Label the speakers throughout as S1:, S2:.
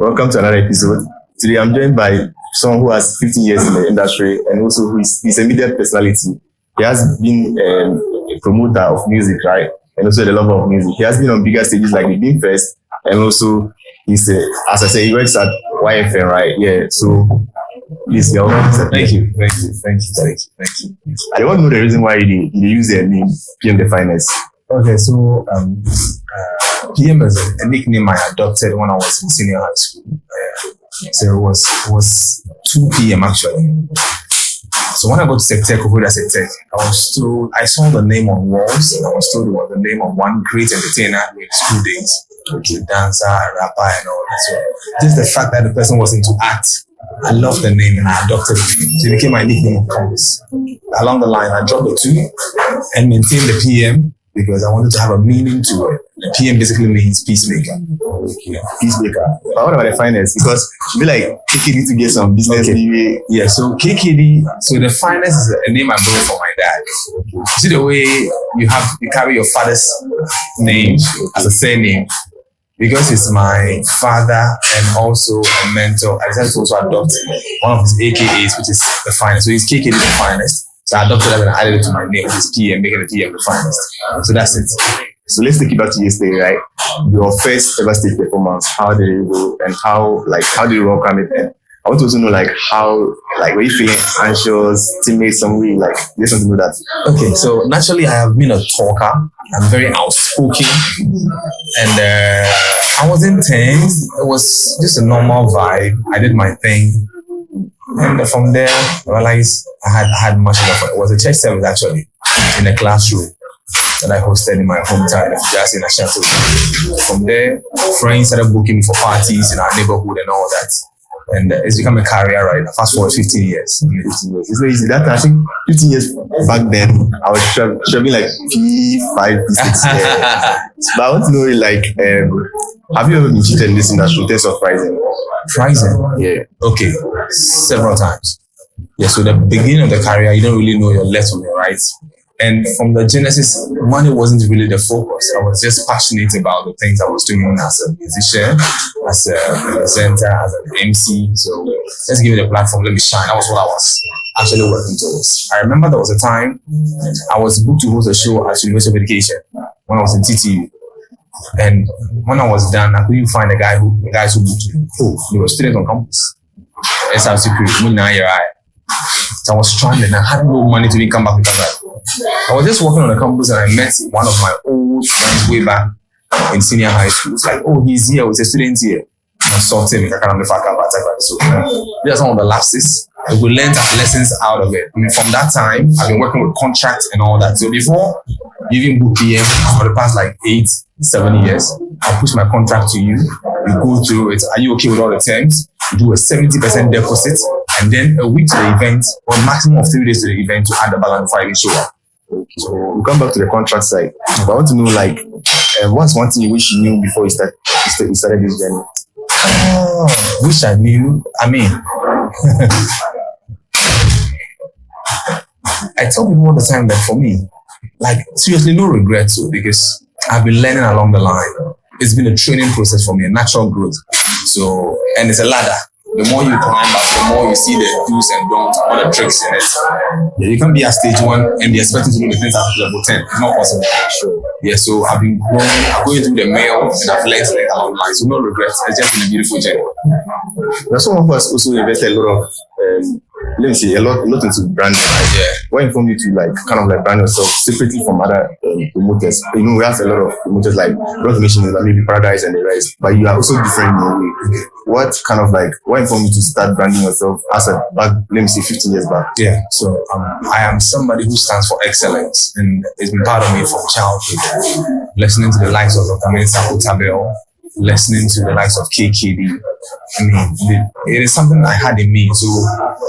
S1: Welcome to another episode. Today I'm joined by someone who has 15 years in the industry and also who is a media personality. He has been a promoter of music, right? And also the lover of music. He has been on bigger stages like the Beam Fest, and also he's, as I said, he works at YFM, right? Yeah, so please,
S2: Thank you.
S1: I don't want to know the reason why you use the name PM the Finest.
S2: Okay, so PM is a nickname I adopted when I was in senior high school. So it was 2 PM actually. So when I got to Sectech, I saw the name on walls, and I was told it was the name of one great entertainer in school days. Okay, dancer, rapper, and all that. So just the fact that the person was into art, I loved the name and I adopted it. So it became my nickname on campus. Along the line, I dropped the 2 and maintained the PM because I wanted to have a meaning to it. The PM basically means peacemaker.
S1: Okay. Peacemaker. But what about the Finest? Because you feel like KKD to get some business.
S2: Okay. Yeah, so KKD, so the Finest is a name I borrowed from my dad. You see the way you carry your father's name as a surname. Because he's my father and also a mentor, I decided to also adopt one of his AKAs, which is the Finest. So he's KKD the Finest. So I adopted that and added it to my name, which is PM, making it PM the Finest. So that's it.
S1: So let's take it back to yesterday, right? Your first ever stage performance. How did it go, and how did you welcome it? And I want to also know were you feeling anxious, timid, some way, just want to know that.
S2: Okay, so naturally I have been a talker. I'm very outspoken, and I wasn't tense. It was just a normal vibe. I did my thing, and from there I realized I had much of it. It was a church service actually in a classroom that I hosted in my hometown, just in a chateau. From there, friends started booking me for parties in our neighborhood and all that. And it's become a career, right? Fast forward 15 years.
S1: 15 years. It's not easy. That I think 15 years back then, I was traveling like 5, 6 years. But I want to know, have you ever been cheated in this industry in terms of pricing?
S2: Pricing?
S1: Yeah.
S2: Okay. Several times. Yeah, so the beginning of the career, you don't really know your left from your right. And from the genesis, money wasn't really the focus. I was just passionate about the things I was doing as a musician, as a presenter, as an MC. So let's give me the platform, let me shine. That was what I was actually working towards. I remember there was a time I was booked to host a show at University of Education when I was in TTU. And when I was done, I couldn't find the guys who booked me. They were students on campus. SRC So I was stranded and I had no money to even come back because I was just walking on the campus and I met one of my old friends way back in senior high school. It's like, oh, he's here, he's a student here. And I saw him, so these are some of the lapses. We learned lessons out of it. I mean, from that time, I've been working with contracts and all that. So before you even book PM for the past 8-7 years, I push my contract to you. You go through it. Are you okay with all the terms? You do a 70% deposit, and then a week to the event, or maximum of 3 days to the event to add the balance before you show up.
S1: So we'll come back to the contract side. But I want to know, what's one thing you wish you knew before you started this journey?
S2: Oh, wish I knew. I mean, I tell people all the time that for me, seriously, no regrets, because I've been learning along the line. It's been a training process for me, a natural growth. So, and it's a ladder. The more you climb up, the more you see the do's and don'ts, all the tricks in it. Yeah, you can't be at stage 1 and be expecting to do the things at level 10. It's not possible. Sure. Yeah, so I've been going through the mail and I've learned along the line. So no regrets. It's just been a beautiful journey.
S1: There's someone who has also invested a lot of, a lot into branding. Right?
S2: Yeah.
S1: What informed you to brand yourself separately from other promoters? You know, we have a lot of promoters like Rock Nation, maybe Paradise and the rest, but you are also different in your way. What informed you to start branding yourself as 15 years back?
S2: Yeah, so I am somebody who stands for excellence, and it's been part of me from childhood. Listening to the likes of Dr. Mensa Otabel, listening to the likes of KKD. I mean, it is something I had in me. So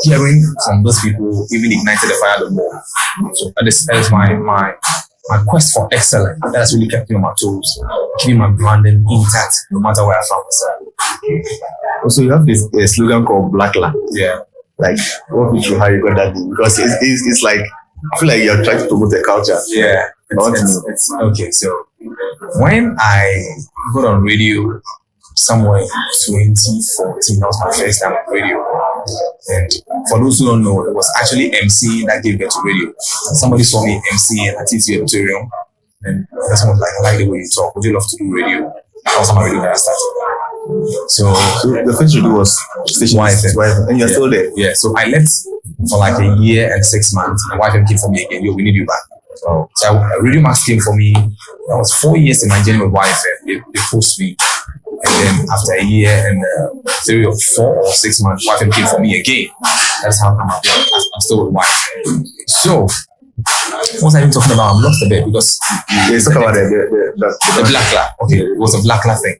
S2: hearing from those people even ignited the fire the more. So that is my quest for excellence. That's really kept me on my toes, keeping my branding intact no matter where I found myself.
S1: Also, you have this slogan called Black Land.
S2: Yeah.
S1: Walk me through how you got that name, because it's like, I feel like you're trying to promote the culture.
S2: Yeah. It's okay. So when I got on radio, somewhere in 2014. That was my first time on radio. And for those who don't know, it was actually MC that gave birth to radio. Somebody saw me MC at TT Auditorium, and the person was like, I like the way you talk. Would you love to do radio? That was how my radio career started. So
S1: the first radio was station
S2: YFM.
S1: and you're still there.
S2: Yeah, so I left for like a year and 6 months, and YFM came for me again. Yo, we need you back. So Radio Max came for me. That was 4 years in my journey with YFM. They pushed me. And then after a year and 3 or 4 or 6 months, YFM came for me again. That's how I'm still with YFM. So, what are you talking about? I'm lost a bit because
S1: let's talk about the
S2: Black Lab. Okay, it was a Black Lab thing.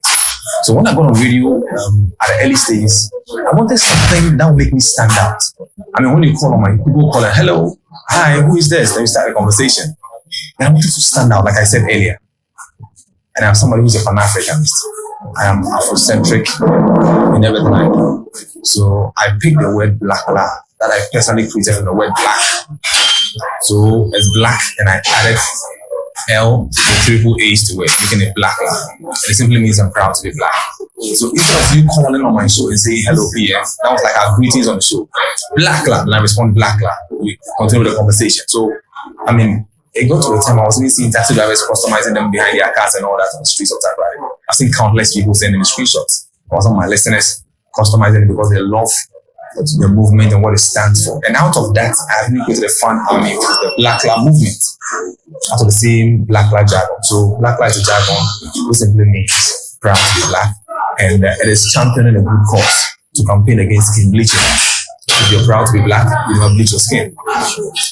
S2: So when I got on radio at the early stages, I wanted something that would make me stand out. I mean, when you call on my people call it, hello, hi, who is this? Then we start a conversation. And I wanted to stand out, like I said earlier. And I'm somebody who's a Pan-Africanist. I am Afrocentric in everything I do. So I picked the word Black Lab that I personally created in the word black. So it's black, and I added L with triple H to it, making it Black Lab. And it simply means I'm proud to be black. So instead of you calling on my show and saying hello PM, that was like our greetings on the show. Black Lab, and I respond Black Lab. We continue the conversation. So I mean, it got to the time I was even seeing taxi drivers customizing them behind their cars and all that on the streets of Takrady. I've seen countless people sending me screenshots. Or some of my listeners customizing it because they love the movement and what it stands for. And out of that, I have created a fan army, which is the Black Lab movement. Out of the same Black Lab jargon. So Black Lab is a jargon, which simply means proud to be black. And it is championing a good cause to campaign against skin bleaching. If you're proud to be black, you don't bleach your skin.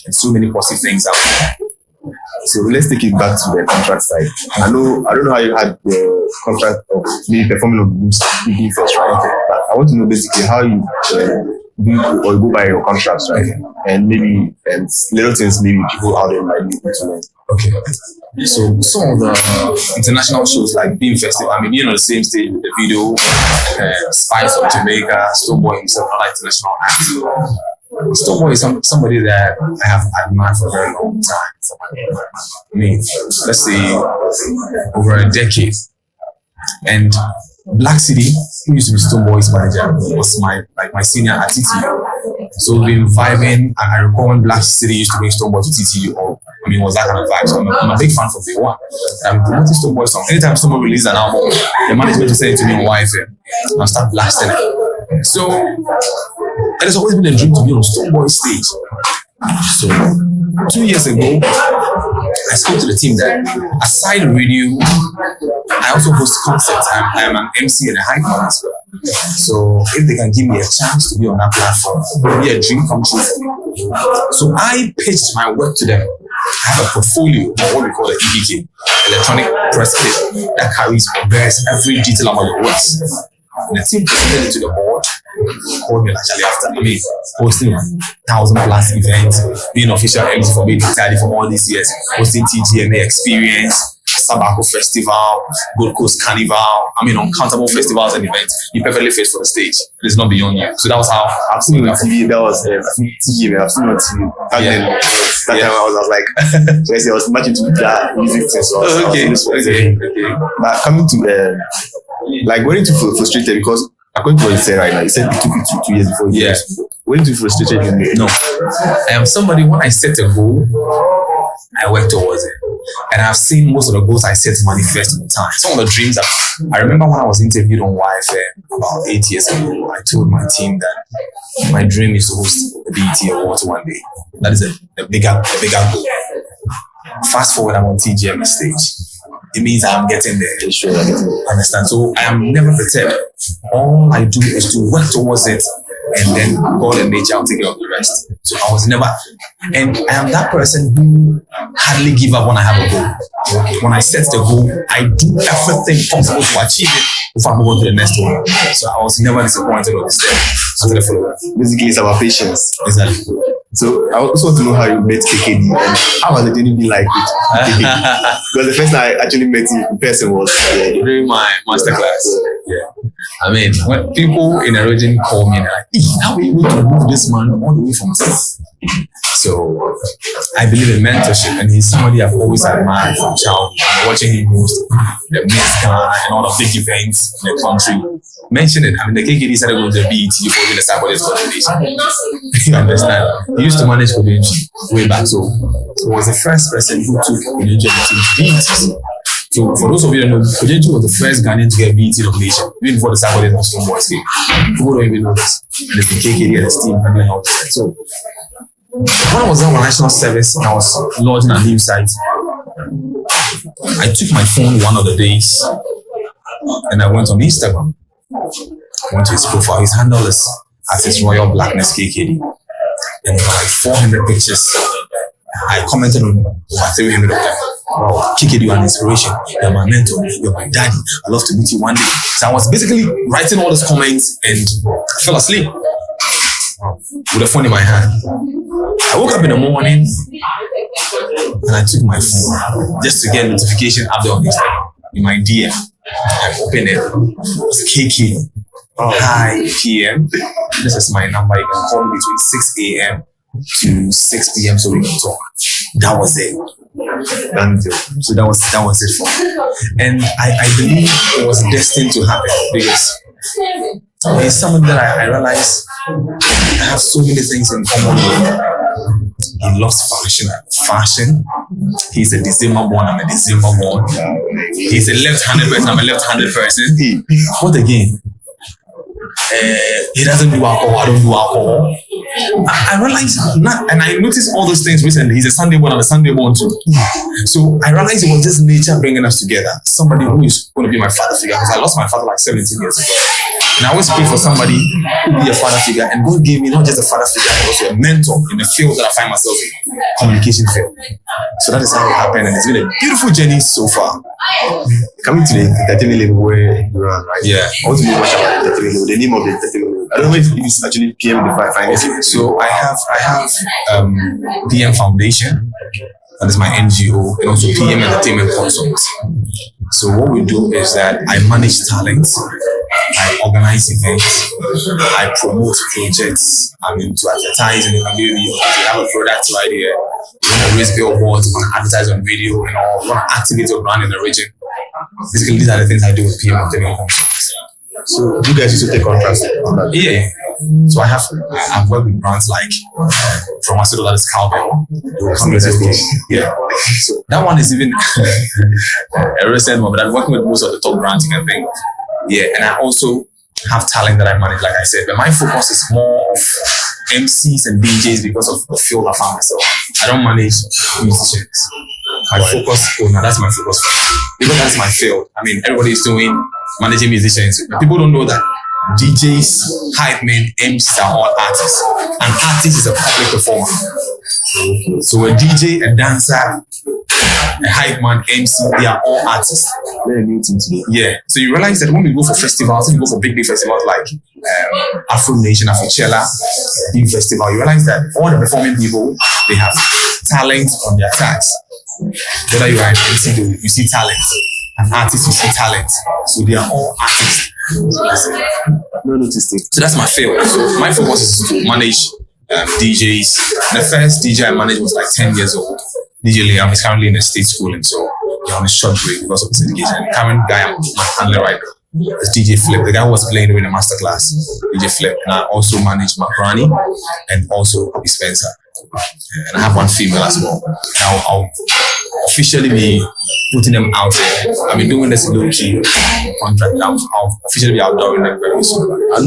S2: And so many positive things out there.
S1: So let's take it back to the contract side. I don't know how you had the contract of maybe performing on the first, right? But I want to know basically how you do or go by your contracts, right? And maybe little things maybe people out there might be able to learn.
S2: Okay. So some of the international shows like Beam Festival, I mean, being on the same stage with the video, Spice of Jamaica, Stoneboy himself, another international actor. Stoneboy is somebody that I have admired for a very long time. I mean, let's say over a decade. And Black City, who used to be Stoneboy's manager, was my senior at TTU. So we've been vibing. I recall when Black City used to bring Stoneboy to TTU. I mean, it was that kind of vibe. So I'm a big fan from day one. I'm promoting Stoneboy song. Anytime someone releases an album, the management will send it to me on YFM. I'll start blasting it. So it has always been a dream to be on Stoneboy stage. So 2 years ago, I spoke to the team that aside radio, I also host concerts. I am an MC and a hype man as well. So if they can give me a chance to be on that platform, it will be a dream come true for me. So I pitched my work to them. I have a portfolio of what we call the EPK, electronic press kit, that carries every detail about your works. And the team presented it to the board, called me actually after. I mean, hosting 1,000+ events, being official MC for being Italy for all these years, hosting TGMA Experience, Sabako Festival, Gold Coast Carnival, I mean, uncountable festivals and events. You perfectly fit for the stage. It's not beyond you. So that was how
S1: I've seen on TV. That was TGMA. I've seen on TV. That time I was like, I was matching to that music thing. So okay. But coming to like, weren't you frustrated because according to what you said right now, you said it took you 2 years before you weren't you frustrated?
S2: No. I am somebody, when I set a goal, I work towards it. And I've seen most of the goals I set manifest in time. Some of the dreams that I remember when I was interviewed on YFM about 8 years ago, I told my team that my dream is to host the BET Awards one day. That is a bigger goal. Fast forward, I'm on TGM stage. It means I'm getting there.
S1: Sure,
S2: understand? So I am never perturbed. All I do is to work towards it, and then God and nature will take care of the rest. So I was never, and I am that person who hardly give up when I have a goal. When I set the goal, I do everything possible to achieve it before I move on to the next one. So I was never disappointed or disturbed until the following.
S1: Basically, it's about patience.
S2: Exactly.
S1: So I also want to know how you met KKD and how has the journey been like with KKD? Because the first time I actually met him in person was
S2: during my masterclass. Yeah. I mean, when people in a region call me and they're like, how are you able to move this man all the way from Texas? So I believe in mentorship, and he's somebody I've always admired from childhood. Watching him host the Miss Ghana and all the big events in the country. Mention it. I mean, the KKD started going to the BET before the Saturdays coordination. You understand? He used to manage Kodenji way back, so he was the first person who took Kodenji to BET. So for those of you who don't know, Kodenji was the first Ghanaian to get BET nomination, even before the Saturdays was on board. People don't even know this. And it's the KKD and the team handling out there. So when I was on my national service and I was lodging a new site, I took my phone one of the days and I went on Instagram. I went to his profile. His handle is at his Royal Blackness KKD. And like 400 pictures. I commented on over 300 of them. Wow, KKD, you are an inspiration. You're my mentor. You're my daddy. I'd love to meet you one day. So I was basically writing all these comments and I fell asleep with a phone in my hand. I woke up in the morning and I took my phone just to get a notification up there on Instagram in my DM. I opened it. It was KK. Hi, PM. This is my number. You can call me between 6 a.m. to 6 p.m. so we can talk. That was it. So that was it for me. And I believe it was destined to happen because it's something that I realized I have so many things in common with. He loves fashion. He's a December born, I'm a December born. He's a left-handed person, I'm a left-handed person. What again? He doesn't do alcohol, I don't do alcohol. I realized, and I noticed all those things recently. He's a Sunday born, I'm a Sunday born too. So I realized it was just nature bringing us together. Somebody who is going to be my father figure, because I lost my father like 17 years ago. And I always pray for somebody who will be a father figure, and God gave me not just a father figure, but also a mentor in the field that I find myself in, communication field. So that is how it happened, and it's been a beautiful journey so far.
S1: Coming to the entertainment level where you are, right?
S2: Yeah.
S1: I want to know much about the entertainment level, the name of the entertainment level. I don't know if it's actually PM the finance.
S2: So I have PM Foundation, that is my NGO, and also PM Entertainment Consult. So what we do is that I manage talents, I organize events, I promote projects, I'm into advertising, we have a product right here, we want to raise billboards, we want to advertise on video, and all, we want to activate a brand in the region. Basically, these are the things I do with PM Entertainment Consult.
S1: So you guys used to take contracts on that?
S2: Yeah. So I've worked with brands like Pharmaceutical, that is Cowbell. Yeah. So that one is even a recent one, but I'm working with most of the top brands in the thing. Yeah, and I also have talent that I manage, like I said, but my focus is more of MCs and DJs because of the field I found myself. I don't manage musicians. My focus, that's my focus. Because that's my field. I mean, everybody is doing managing musicians, but people don't know that DJs, hype men, MCs are all artists. An artist is a public performer. So a DJ, a dancer, a hype man, MC, they are all artists. Yeah. So you realize that when we go for festivals, when we go for big festivals like Afro Nation, Afrochella, big festival, you realize that all the performing people, they have talent on their tags. Whether you are an MC, you see talent. An artist, you see talent. So they are all artists. So that's my field. So my focus is to manage DJs. The first DJ I managed was like 10 years old. DJ Liam is currently in a state school, and so he's on a short break because of his education. The current guy I'm handling right now is DJ Flip, the guy who was playing during the masterclass. DJ Flip. And I also manage Makrani and also Kobe Spencer. And I have one female as well. Now I'll officially be putting them out there. I've been doing this low-key contract. I'll officially be outdooring them very soon.
S1: I've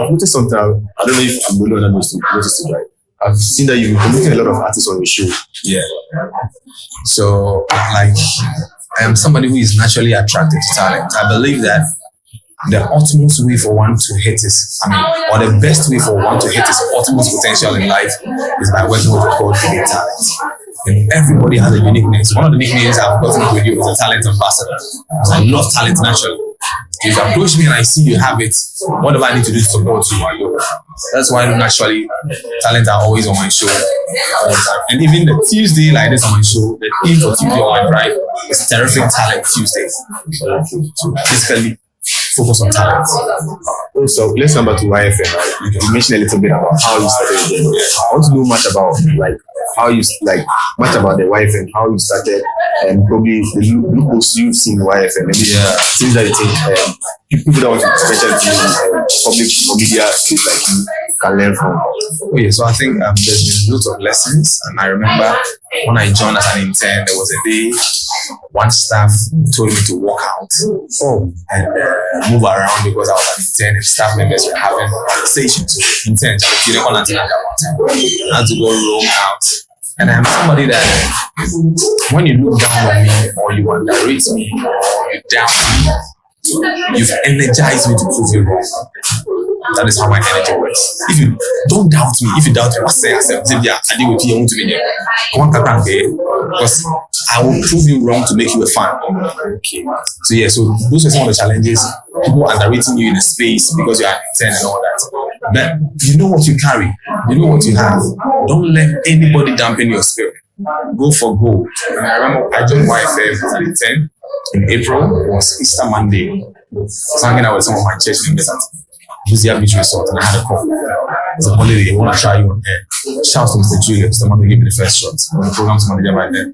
S1: noticed something. I don't know if I'm the only one that noticed it, right? I've seen that you've been promoting a lot of artists on your show.
S2: Yeah. So, like, I am somebody who is naturally attracted to talent. I believe that the utmost way for one to hit or the best way for one to hit his utmost potential in life is by working with what God given talent. And everybody has a uniqueness. One of the nicknames I've gotten with you is a talent ambassador. I love talent naturally. If you approach me and I see you have it, what do I need to do to support you? That's why naturally talent are always on my show. And even the Tuesday like this on my show, the theme for Tuesday on my drive is Terrific Talent Tuesday. So basically focus on talent.
S1: So let's come back to YFM. Right? You mentioned a little bit about how you started. I want to know much about like how you like much about the YFM, how you started, and probably the loopholes you've seen in YFM, maybe things that you think people that want to venture into public or media space like you can learn from.
S2: Oh yeah, so I think there's been lots of lessons, and I remember when I joined as an intern, there was a day one staff told me to walk out and move around because I was an intern and staff members were having conversations. Interns, I had to go roam out. And I'm somebody that when you look down on me or you underrate me or you doubt me, you've energized me to prove you wrong. That is how my energy works. If you don't doubt me, if you doubt me, what's saying? I deal with you to me. Because I will prove you wrong to make you a fan. Okay. So yeah, so those are some of the challenges. People underrating you in a space because you're an intern and all that. But you know what you carry, you know what you have. Don't let anybody dampen your spirit. Go for gold. And I remember I joined YFM as an intern in April. It was Easter Monday. So hanging out with some of my church members at Busia Beach Resort, and I had a call. It's a holiday. I want to try you on air. Shout to Mr. Julius, the man who gave me the first shot. The program's manager right there.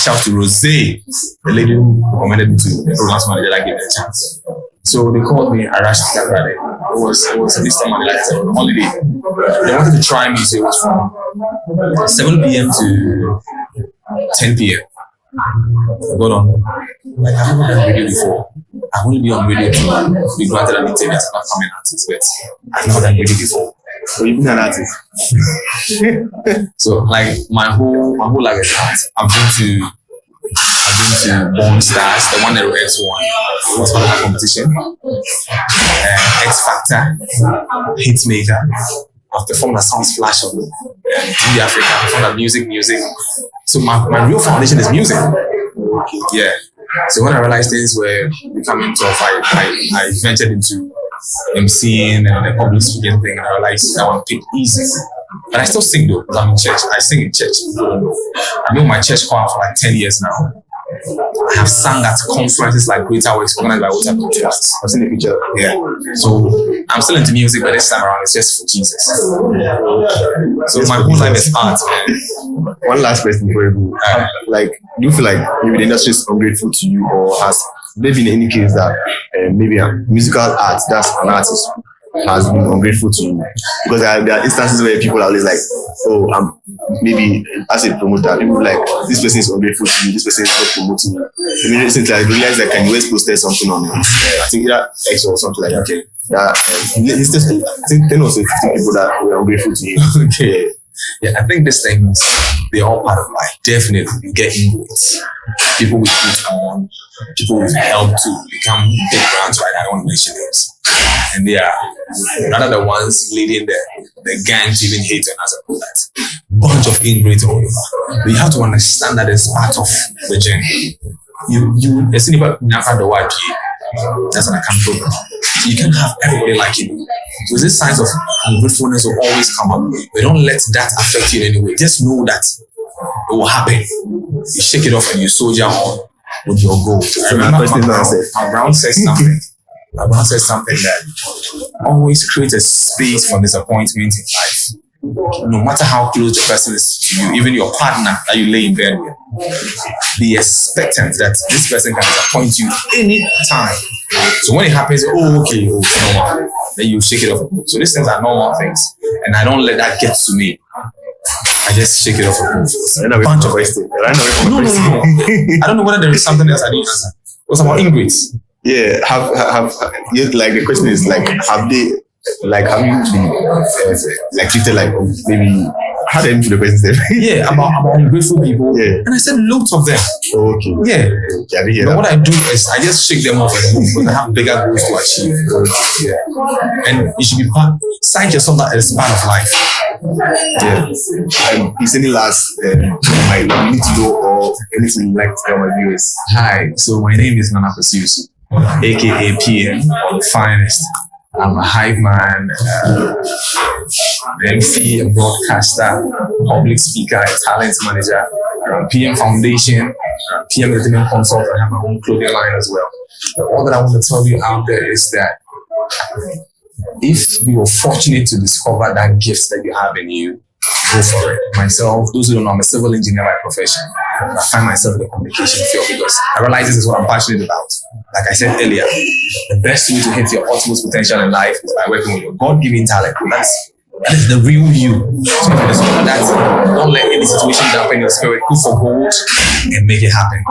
S2: Shout to Rose, the lady who recommended me to the program's manager that gave me a chance. So they called me. I rushed that Friday. It was an Easter Monday, like I said, on holiday. They wanted to try me, so it was from 7 p.m. to 10 p.m. I got on. Like, I've never done radio before. I've only been on radio to be granted an interview as an upcoming artist, but I've never done radio before.
S1: So you've been an artist.
S2: So like my whole life is art. I've been to Born Stars, the one that X won. It was for that competition. X Factor, Hitmaker. I've performed at Sounds Flash on TV Africa. I've performed at Music. So my real foundation is music. Yeah. So when I realized things were becoming tough, I ventured into MCing and the public speaking thing, and I realized I want to take it easy. But I still sing though, because I'm in church. I sing in church. I've been in my church choir for like 10 years now. I have sung at conferences like Greater Works organized by UEW twice.
S1: I've seen the picture.
S2: Yeah. So I'm still into music, but this time around it's just for Jesus. So my whole life is art, man.
S1: One last question before you go. Like, do you feel like maybe the industry is ungrateful to you, or has there been any case that maybe a musical art, that's an artist, has been ungrateful to you? Because there are instances where people are always like, oh, maybe as a promoter, people like, this person is ungrateful to you, this person is not promoting you. I mean, recently I realized that Kanye West posted something on I think either X or something like that. Okay. That I think 10 or 15 people that were ungrateful to you.
S2: Okay. Yeah, I think these things, they're all part of life. Definitely, you get ingrates. People we put on, people we've helped to become big brands, right? I don't want to mention names. And they are rather the ones leading the gang to even hate on us and all that. Bunch of ingrates all over. But you have to understand that it's part of the journey. You see about the YPA. That's an account program. So you can't have everybody like you. So these signs of ungratefulness will always come up. But don't let that affect you in any way. Just know that it will happen. You shake it off and you soldier on with your goal. I remember my Brown says something. My Brown says something that always create a space for disappointment in life. No matter how close the person is to you, even your partner that you lay in bed with, be expectant that this person can disappoint you any time. So when it happens, okay, normal. Then you shake it off. So these things are normal things, and I don't let that get to me. I just shake it off. A bunch of questions. No. I don't know whether there is something else I didn't answer. It was about ingrates.
S1: Yeah, have like the question is like, have you been treated like maybe how do I answer the question?
S2: Yeah, about ungrateful people. Yeah. And I said loads of them.
S1: Okay.
S2: Yeah. But what I do is I just shake them off and move because I have bigger goals to achieve. Yeah. And you should be sign yourself that as part of life.
S1: Yeah. Is any last I need to know or anything you'd like to tell my viewers?
S2: Hi. So my name is Quasi Owusu AKA PM, the finest. I'm a hype man, MC, a broadcaster, public speaker, a talent manager, PM Foundation, PM Entertainment Consultant. I have my own clothing line as well. But all that I want to tell you out there is that if you were fortunate to discover that gift that you have in you, go for it. Myself, those who don't know, I'm a civil engineer by profession. I find myself in the communication field because I realize this is what I'm passionate about. Like I said earlier, the best way to hit your ultimate potential in life is by working with your God-given talent. That is the real you. So discover that. Don't let any situation dampen your spirit. Go for gold and make it happen.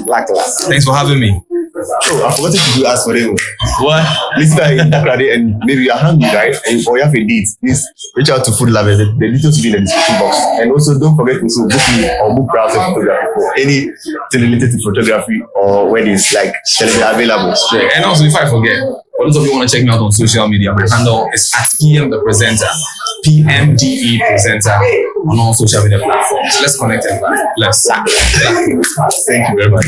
S2: Black. Thanks for having me.
S1: Oh, I forgot to ask for them.
S2: What?
S1: Listen, and maybe you're hungry, right? Or you have a date. Please reach out to Food Lovers. The details will be in the description box. And also, don't forget to book me or book browser photography for anything related to photography or weddings. Like, they're available.
S2: Yeah. And also, if I forget, for those of you who want to check me out on social media, my handle is at PM the Presenter, PMDE Presenter on all social media platforms. Let's connect and let's.
S1: Thank you very much.